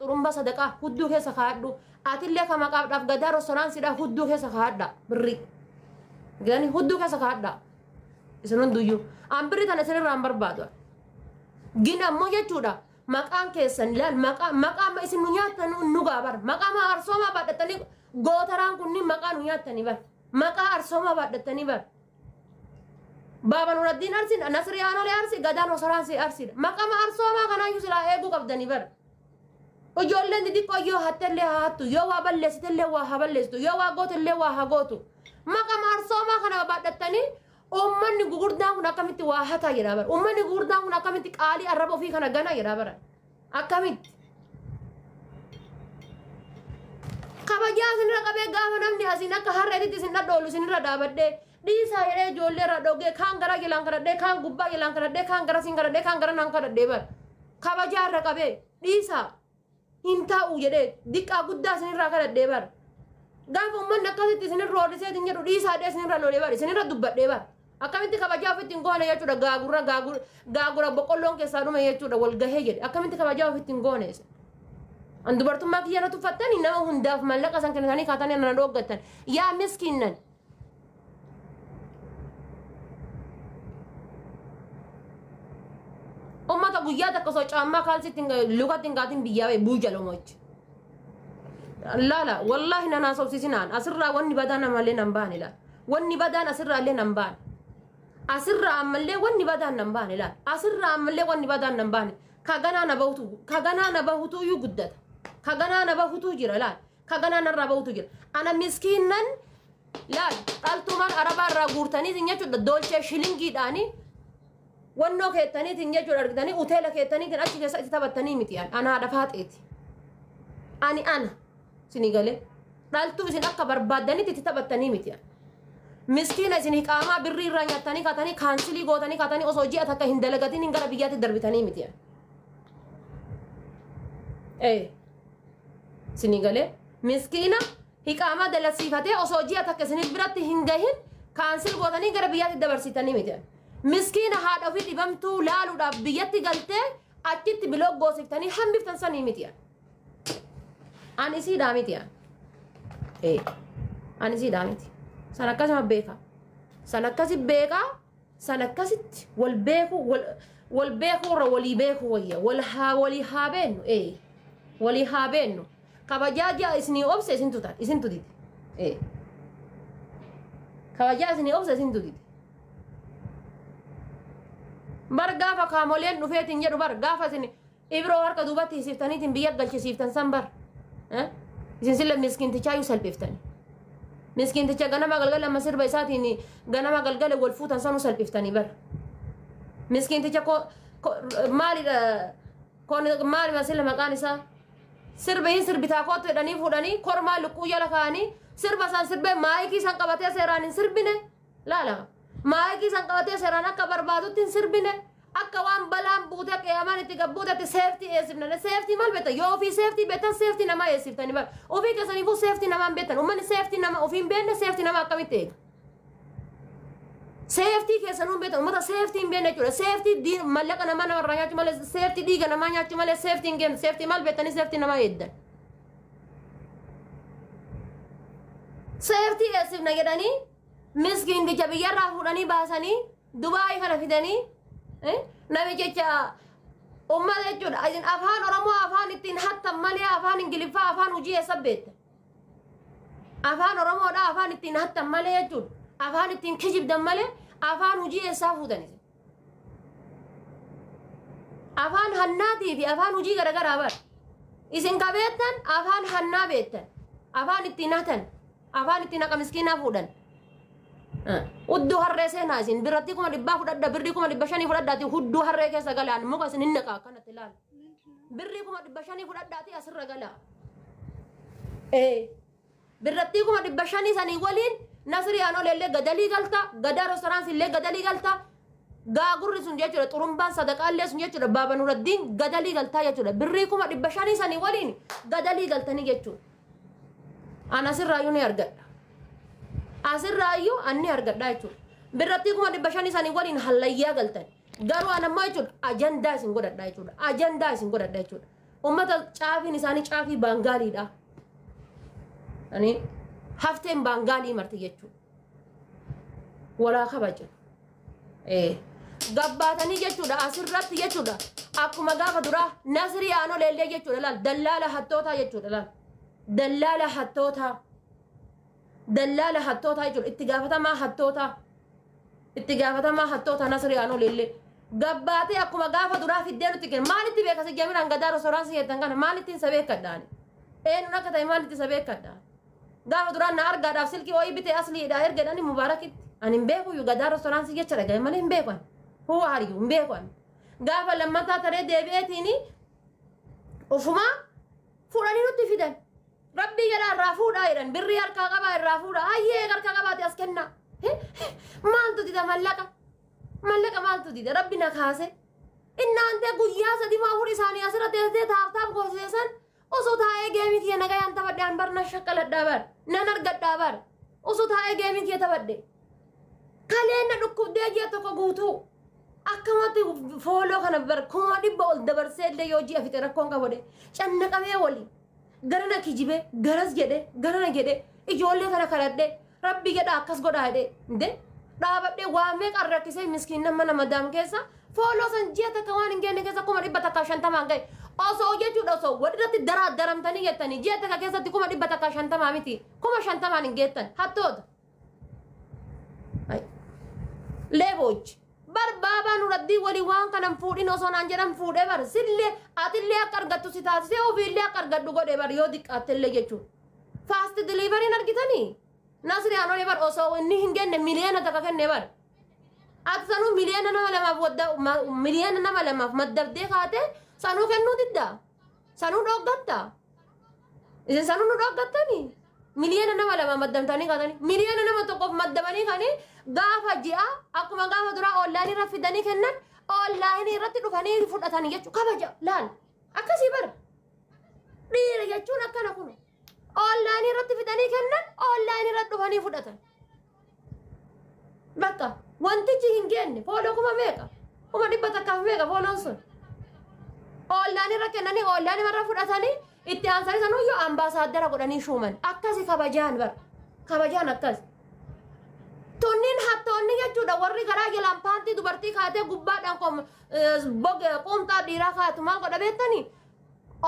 xurumba sadaqaa hudduu keessa kaadhu atillee kama qaabdhaaf gadaa restoraansiidha hudduu keessa kaadha birri gani hudduu keessa kaadha isin hunduyyuu an birri tana isinirraan barbaadu gina ammoo jechuudha maqaan keessan ilaal maqaa isin nu nyaattan nu gaabar maqaa arsooma baadhatanii gootaraan kunniin maqaa nu nyaattanii bar maqaa arsooma baadhatanii bar Baba Nuruddin Arsi, Nasri Anole Arsi, Gadan Osaransi Arsi. Makama Arsoma kana yusila egu kabdani bar. Ujollen di ko yo hatelle hatu, yo wa balles telle wa haballestu, yo wa gotelle wa hagotu. Makama Arsoma kana badatani ummanni gugurdan kun akamiti wa hata yira bar. Ummanni gugurdan kun akamiti qali arabo fi kana gana yira bar. Akamiti kabaja sinra kabe gafa namni asina ka harreti sinna dolu sinra dabadde. Disa yere jolle ra doge kan gara gilan kadade kan gubba gilan kadade kan gara singara kan gara nan kadade bar kabaja ra kabe disa hinta u yede dikka gudda sinira kadade bar gafu man nakati sinir rodi se tinjeru disa de sinira lode bar sinira dubbade bar akamiti kabaja fitin gone yachu da gagura bokollon ke saduma yachu da wal gahe yede akamiti kabaja fitin gone andu bartumma kiyana tu fatani na hunda malaka san kanani katani na dogatan ya miskinan ummata guyyaa takka soo caammaa kaalsitti lugatiin gaatiin biyyaa buujalo moch lala wallahi nana sobsisinaan asirraa wanni badaan amalee nan baane la wanni badaan asirraa illee nan baane asirraa amalee wanni badaan nan baane la asirraa amalee wanni badaan nan baane kaganaa na bahutu yu guddata kaganaa na bahutu jira la kaganaa narraa bahutu jira ana miskiinan la dhaltumaan arabaa irraa guurtanii jechuudha dolchee shilingiidhaanii wanno keettanii tinje jura argitanii hoteela keettanii tin achi keessa itti taphattanii miti ana haadha faaxeeti ana sinigale dhaltuu isin akka barbaadanitti itti taphattanii miti miskiina isin hiqaamaa birrii irraa nyaatanii katanii kaansilii gootanii katanii osoo ji'a takka hin dalagatiin hin gara biyyaatti darbitanii miti sinigale miskiina hiqaamaa dalasiifatee osoo ji'a takka isin biratti hin gahin kaansil gootanii gara biyyaatti dabarsitanii miti miskiina haadha ofii dhibamtuu laaluudhaaf biyyatti galtee achitti biloog goosiftanii hambiftan sanii miti ani isiidhaa miti ani isiidhaa miti san akkasuma beeka san akkasi beeka san akkasitti wal beeku irra walii beeku wayya walii haa beennu walii haa beennu kabajaa ji'a isinii obse isin tutiti kabajaa isinii obse isin tutiti bar gaafa kaamoleen dhufeetiin jedhu bar gaafa isin ibroo harka duubatti hisiiftaniitiin biyya galchisiiftan san bar isin sille miskiintichaayyuu salphiftani miskiinticha ganama galgala masirba isaatiin ganama galgala wal fuutan sanuu salphiftanii bar miskiinticha maali masilla maqaan isaa sirbitaa kootu jedhanii fuudhanii kormaa luqquu jala kaa'anii sirba san sirbee maayikii san qabatee seeraan hin sirbine laala maayikii san qabatee seeraan akka barbaadutti hin sirbine akka waan balaan buutee qeeyamaan itti gabbuutetti seeftii eessifnane seeftii maal beektan yoo ofii seeftii beektan seeftii namaa eessiftanii bar ofii keessaniifuu seeftii namaan beektan uummanni seeftii nama ofii hin beekne seeftii nama akkamitti eega seeftii keessanuu beektan uummata seeftii hin beekne jechuudha seeftii mallaqa namaa namarraa nyaachuu malee seeftii dhiiga namaa nyaachuu malee seeftii hin geemne seeftii maal beektanii seeftii namaa eeddan seeftii eessifna jedhanii miskiinticha biyyarraa fuudhanii baasanii Dubaay kana fidanii namichicha ummata jechuudha isin afaan Oromoo afaan ittiin hattan malee afaan Ingiliffaa afaan hojii eessa beekta afaan Oromoodha afaan ittiin hattan malee jechuudha afaan ittiin kijibdan malee afaan hojii eessaa fuudhanii afaan hannaatii fi afaan hojii garagaraa bar isin qabeettan afaan hannaa beektan afaan ittiin hatan afaan ittiin haqa miskiinaa fuudhan Uddu harree seenaa isin biratti kuma dhibbaa fudhadha birrii kuma dhibba shanii fudhadhaati hudduu harree keessa galaan muka isin hin naqaa akkanatti ilaala birrii kuma dhibba shanii fudhadhaati asirra galaa birratti kuma dhibba shanii sanii waliin Nasirii anolee illee gadalii galta gadaa restoraansi illee gadalii galta gaagurri sun jechuudha xurumbaan sadaqaallee sun jechuudha Baba Nuruddin gadalii galtaa jechuudha birrii kuma dhibba shanii sanii waliin gadalii galtanii jechuudha ana asirraayyuu ni argadha asirraayyuu anni argadha jechuudha birratti kuma dhibba shanii sanii waliin hallayyaa galtan garuu anammoo jechuudha ajandaa isin godhadha jechuudha ummata caafin isaanii caafii baangaaliidha ani hafteen baangaalii marti jechuudha walaa kabaja gabbaatanii jechuudha asirratti jechuudha akkuma gaafa duraa Nasirii anolee jechuudha laal dallaala hattoota jechuudha laal dallaala hattoota jechuudha itti gaafatamaa hattoota Nasirii anolee gabbaatee akkuma gaafa duraa fiddee nutti kenna maalitti beekasa jamiraan gadaa restooraansii jettan kana maalitti sabeekkadhaan eenyuun akka ta'e maalitti sabeekkadhaan gaafa duraan na argaadhaaf silkii wayii bitee asliidha ergadhani mubaarakitti ani hin beeku gadaa restooraansii jecha dhagaye malee hin beekan huwa hariyu hin beekan gaafa lammataa taree deebi'eetiini ufumaa fuudhanii nutti fidan rabbii jedhaa irraa fuudhaa jedhan birrii harkaa qabaa irraa fuudhaa hayyee harkaa qabaate as kennaa maaltu dida mallaqa maaltu dida rabbi na kaase innaante guyyaa sadii maafur isaanii asirra teessee taaftaaf goosisan osoo taa'ee geemii kiyya nagayaan taphadhaan bar na shakkaladhaa bar nan argadhaa bar osoo taa'ee geemii kiyya taphadhe kaleen na dhukkubdee ji'a tokko guutuu akkamatti fooloo kana bar kuma dhibba ol dabarsee illee yoo ji'a fixe rakkoon qabode cannaqamee wali gara na kijibee garas jedhe gara na jedhe ijoollee kana kadhadhe rabbi jedha akkas godhaa jedhe inde dhaabadhe waamee qarrakkisee miskiin nama madaam keessa fooloo san ji'a takka waan hin geenne keessa kuma dhibba takka 50 gahe osoo jechuudha osoo walirratti daramtanii jettanii ji'a takka keessatti kuma dhibba takka 50 miti kuma 50 hin geettan hattoota leebochi bar baabaan uraddii walii waan kanan fuudhin osoo naan jedhan fuudhee bar sillee atillee akka argattu si taasisee ofiillee akka argadhu godhee bar yoo diqqaattellee jechuudha faasti diliivariin argitanii Nasirii anolee bar osoo inni hin genne miliyoona takka kenne bar ati sanuu miliyoona nama lamaaf maddabdee kaate sanuu kennuu didda sanuu dhoggatta isin sanuu nu dhoggattanii miliyoona nama lama maddamtanii kaatanii miliyoona nama tokkoof maddabanii kanii gaafa ji'a akkuma gaafa duraa oonlaayinii irra fidanii kennan oonlaayinii irratti dhufanii fudhatanii jechuudha kabaja laal akkasii bar dhiira jechuun akkana kun oonlaayinii irratti fidanii kennan oonlaayinii irratti dhufanii fudhatan bakka wantichi hin geenne fooloo kuma meeqa kuma dhibba takkaaf meeqa fooloon sun oonlaayinii irra kennanii oonlaayinii irra fudhatanii itti aansanii sanuu yoo ambaasaaddara godhanii shuuman akkasi kabajaan bar kabajaan akkas tunniin hattoonni jechuudha warri garaa jalaan paantii dubartii kaatee gubbaadhaan qumxaa dhiiraa kaatu maal godha beektanii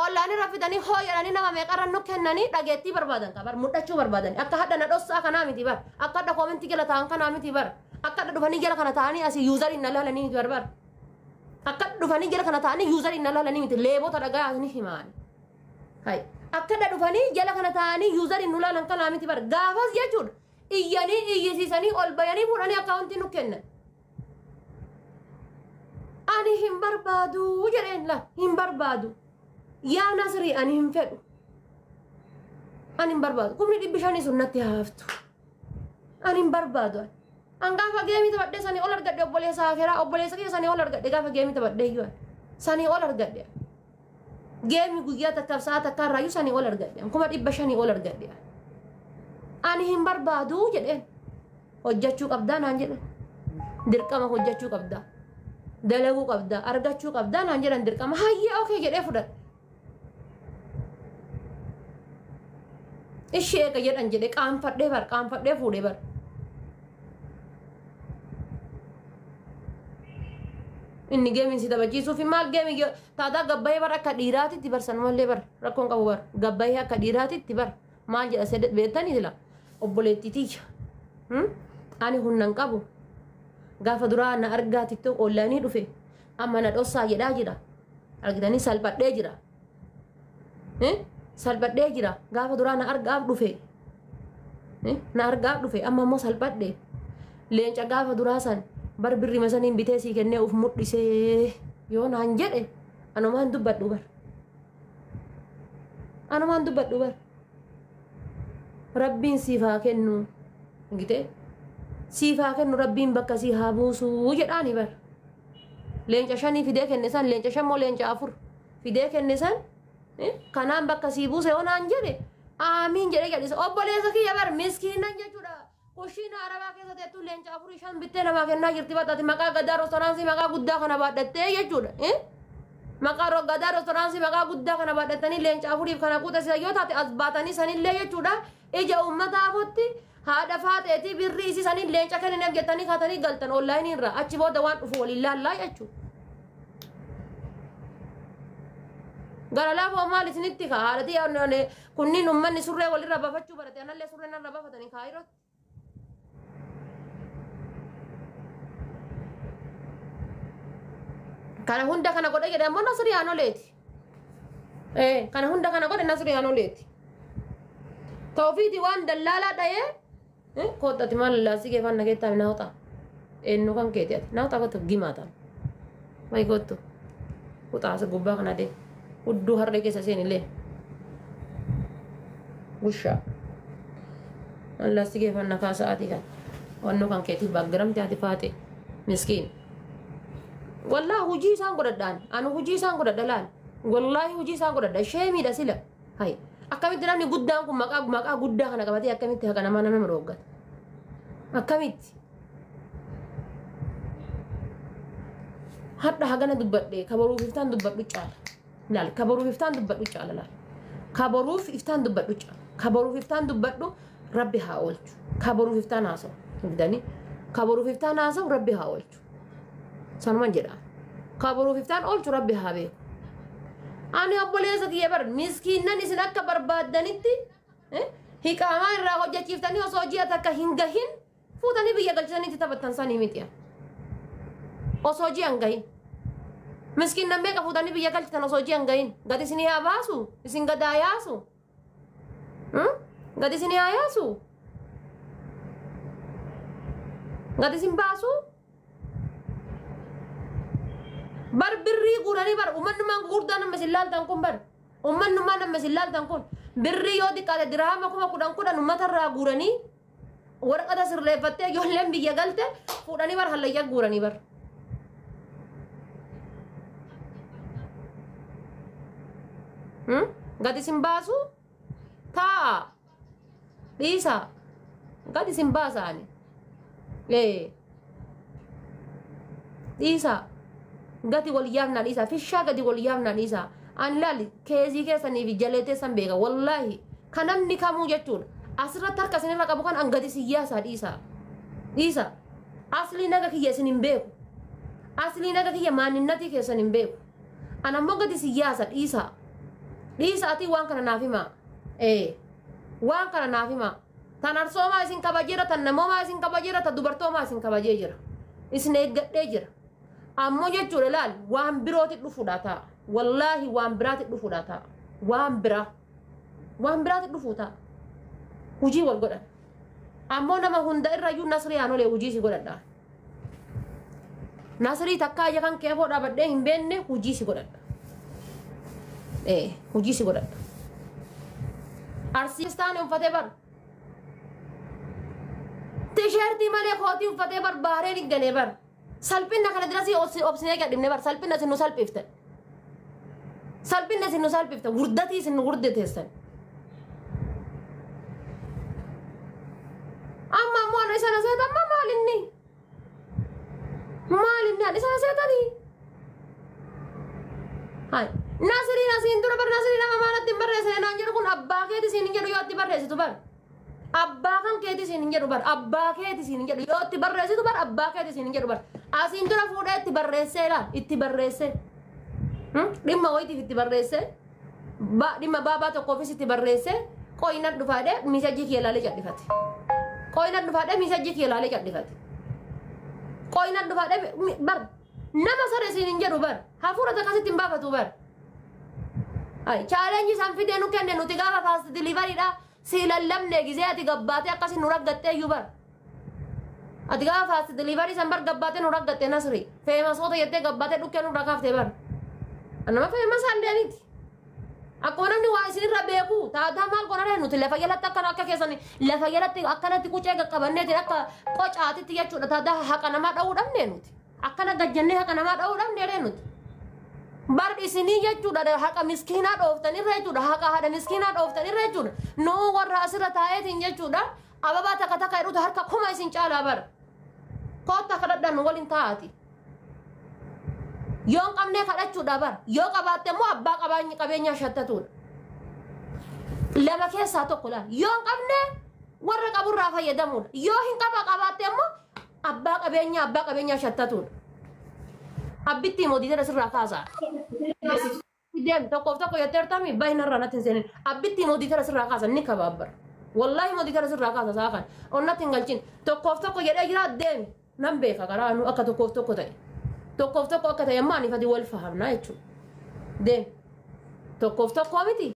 oonlaayinii irra fidanii hoo jedhanii nama meeqarran nu kennanii dhageettii barbaadan bar mudhachuu barbaadan akka hadda na dhossaa kanaa miti bar akka hadda koomentii jala ta'an kanaa miti bar akka hadda dhufanii jala kana ta'anii asii yuuzariin na laalanii miti bar akka dhufanii jala kana ta'anii yuuzariin na laalanii miti leebota dhagaa ni himaan hay akka hadda dhufanii jala kana ta'anii yuuzariin nu laalan kanaa miti bar gaafas jechuudha iyyanii iyyisiisanii ol bayanii fuudhanii akkaawuntii nu kennan ani hin barbaadu jedheen la hin barbaadu yaa Nasirii ani hin fedhu ani hin barbaadu kumni 500 sun natti haaftu ani hin barbaadu an gaafa geemii taphadhee sanii ol argadhe obboleessa akeeraa obboleessa kiyya sanii ol argadhe gaafa geemii taphadhee iyyuu sanii ol argadhe geemii guyyaa takkaaf sa'a takkaa irraayyuu sanii ol argadhe kuma 500 ol argadhe ani hin barbaadu jedheen hojjechuu qabdaa naan jedhan dirqama hojjechuu qabdaa dalaguu qabdaa argachuu qabdaa naan jedhan dirqama hayyee okee jedhee fudhadhe ishee eega jedhan jedhe qaanfadhee fuudhee bar inni geemiin si taphachiisuuf maal geemii taataa gabbayee bar akka dhiiraatitti bar sanumallee bar rakkoon qabu bar gabbayee akka dhiiraatitti bar maal jedha sedet beektanii dila obboleettitiija ani hunnan qabu gaafa duraa na argaa tiktok oonlaayinii dhufe amma na dhossaa jedhaa jira argitanii salphadhee jira salphadhee jira gaafa duraa na argaaf dhufe amma immoo salphadhee leenca gaafa duraa san bar birri masaniin bitee sii kennee uf mudhisee yoo naan jedhe anumaan dubbadhu bar rabbiin siif haa kennu ngite siif haa kennu rabbiin bakka sii haa buusuu jedhaani bar leenca 5 fidee kenne san leenca 5 moo leenca 4 fidee kenne san kanaan bakka sii buuse yoo naan jedhe aamiin jedhee gadhiisa obboleessa kiyya bar miskiinan jechuudha kushiina arabaa keessa teettu leenca 4 5 bittee namaa kennaa jirti baxaati maqaa gadaa restooraansii maqaa guddaa kana baadhattee jechuudha maqaa roggadaa restooraansii maqaa guddaa kana badhatanii leencaa furiif kana kuuta sila yoo taate as baatanii sanillee jechuudha ija ummata afutti haadha faaxeetii birrii isii sanin leenca kennin abjettanii kaatanii galtan onlaayinii irraa achi booda waan dhufu waliin laallaa jechuudha. gara laafoo maal isinitti kaa haadhatii kunniin ummanni surree walirra bafachuu barate anallee surreen irra bafatanii kaayirotti. kana hunda kana godhe jedhe ammoo Nasirii anoleeti. kana hunda kana godhe Nasirii anoleeti. Tawfiiti waan dallaalaa dhayee koottati maal laasii keefaan nageettaa minaa hotaa eenyu kan keeti ati naa hotaa kottu gimaataan wayi kottu kutaasa gubbaa kana dee hudduu harree keessa seenillee bushaa laasii keefaan nakaa sa'aatii kan wannu kan keetiif baaggaramti ati faate miskiin. والله هجي سان قردان أنا هجي سان قرد دلال والله هجي سان قرد شيء ميدا سلا هاي أكمل تنامي قدامكم مكا قدام أنا كبتي أكمل تهكنا ما أنا مروقت أكمل حتى هكنا دبّت دي كبروا فيفتان دبّت بيجال لا كبروا فيفتان دبّت بيجال لا كبروا فيفتان دبّت بيجال كبروا فيفتان دبّت دو ربي هاولت كبروا فيفتان عصا بدني كبروا فيفتان عصا وربي هاولت سنمان جدا كابرو فيفتان أول ربي هابي أنا أقول لك يا بر مسكين نسينا كبر بادنيتي هي كمان راهو جا كيفتاني وصوجي أتاك هنجهين فوتاني بيجا قلتاني تتبتن ساني ميتيا وصوجي أنجهين مسكين نمبيك فوتاني بيجا قلتان وصوجي أنجهين قد سني هاباسو سين قد آياسو قد سني آياسو قد سين باسو bar birrii gurani bar ummannumaan gurgurdaa nama sillaaltan kun bar ummannumaan nama sillaaltan kun birrii yoo diqqaate dirhama kuma kudhan ummatarraa guranii waraqata sirreeffattee ijoolleen biyya galte fuudhanii bar hallayyaa guranii bar. Gadi sin baasu taa dhiisa gadi sin baasaani dhiisa. gati waliyamna isa fisha gati waliyamna isa an lali kezi kesa ni vijalete sambega wallahi kanamni kamu jechuun asirra tarka sinirra qabu kan an gati siyaasa dhiisa asli naga kiyya sinin beeku asli naga kiyya maaninnati keessa nin beeku an ammoo gati siyaasa dhiisa ati waan kana naafima waan kana naafima tan arsoomaa isin kabajira tan namoomaa isin kabajira tan dubartoomaa isin kabajee jira isin eeggadhee jira ammoo jechuudha laal waan birooti dhufuudha ta'a wallaahi waan biraati dhufuudha ta'a waan biraati dhufuu ta'a hujii wal godhan ammoo nama hunda irrayyuu Nasirii anolee hujii si godhadha Nasirii takkaa ija kan keefoo dhaabadhee hin beenne hujii si godhadha hujii si godhadha arsiistaan uffatee bar tisheertii malee kootii uffatee bar baareen igganee bar salpinna kana dirasi obsine gadhimne bar salpinna sinu salphifte wurdati sinu wurdeteessan amma moona isana seetan ma maalinni ani isana seetanii hai Nasirii nasiin dura bar Nasirii nama maalatti hin barreessine naan jedhu kun abbaa keeti siin hin jedhu yoo itti barreessitu bar abbaa kan keeti siin hin jedhu bar abbaa keeti siin hin jedhu yoo itti barreessitu bar abbaa keeti siin hin jedhu bar asiin dura fuudhee itti barreessee laal itti barreessee dhimma wayitiif itti barreessee dhimma baabaa tokkoofis itti barreessee qoyina dhufaadhee miisajjii kee ilaalee cadhifate qoyina dhufaadhee miisajjii kee ilaalee cadhifate qoyina dhufaadhee bar nama saree siin hin jedhu bar hafuura takkasitti hin baafatu bar ay challenge isaan fidee nu kenne nuti gaafa fast deliveryidha si lallamne gizee ati gabbaatee akkasi nu raggattee iyyuu bar ati gaafa fast delivery san bar gabbaatee nu raggattee Nasirii feemasoota jettee gabbaatee dhukkee nu rakaaftee bar anama feemasa halleeniiti akkuma namni waa isinirra beeku taataa maal godhane nuti lafa jalatti akkana akka keessan lafa jalatti akkanatti qucee qaqqabanneeti akka qocaatitti jechuudha taataa haqa namaa dha'uu dhabne nuti akkana gajjannee haqa namaa dha'uu dhabne nuti bar isinii jechuudha haqa miskiinaa dhooftanirra jechuudha haqa haadha miskiinaa dhooftanirra jechuudha nuu warra asirra taa'eetiin jechuudha ababaa takka takka jedhutu harka kuma isin caalaa bar kootta kadhadhan waliin taa'ati yoon qabnee kadhachuudha bar yoo qabaatte immoo abbaa qabeenyaa shattatuudha lama keessaa tokko laal yoon qabnee warra qaburraa fayyadamuudha yoo hin qabaatte immoo abbaa qabeenyaa shattatuudha abbitti modii tara sirraa kaasaa dem tokko yettertami bainarra natin senin abbitti modii tara sirraa kaasaa ni kabaabbar wallahi modii tara sirraa kaasaa saakan onnatin galchin tokko jedhee jira deemi nan beeka karaanu akka tokko ta'e tokko akka ta'e maani fadi wal fahamna jechuudha deemi tokko miti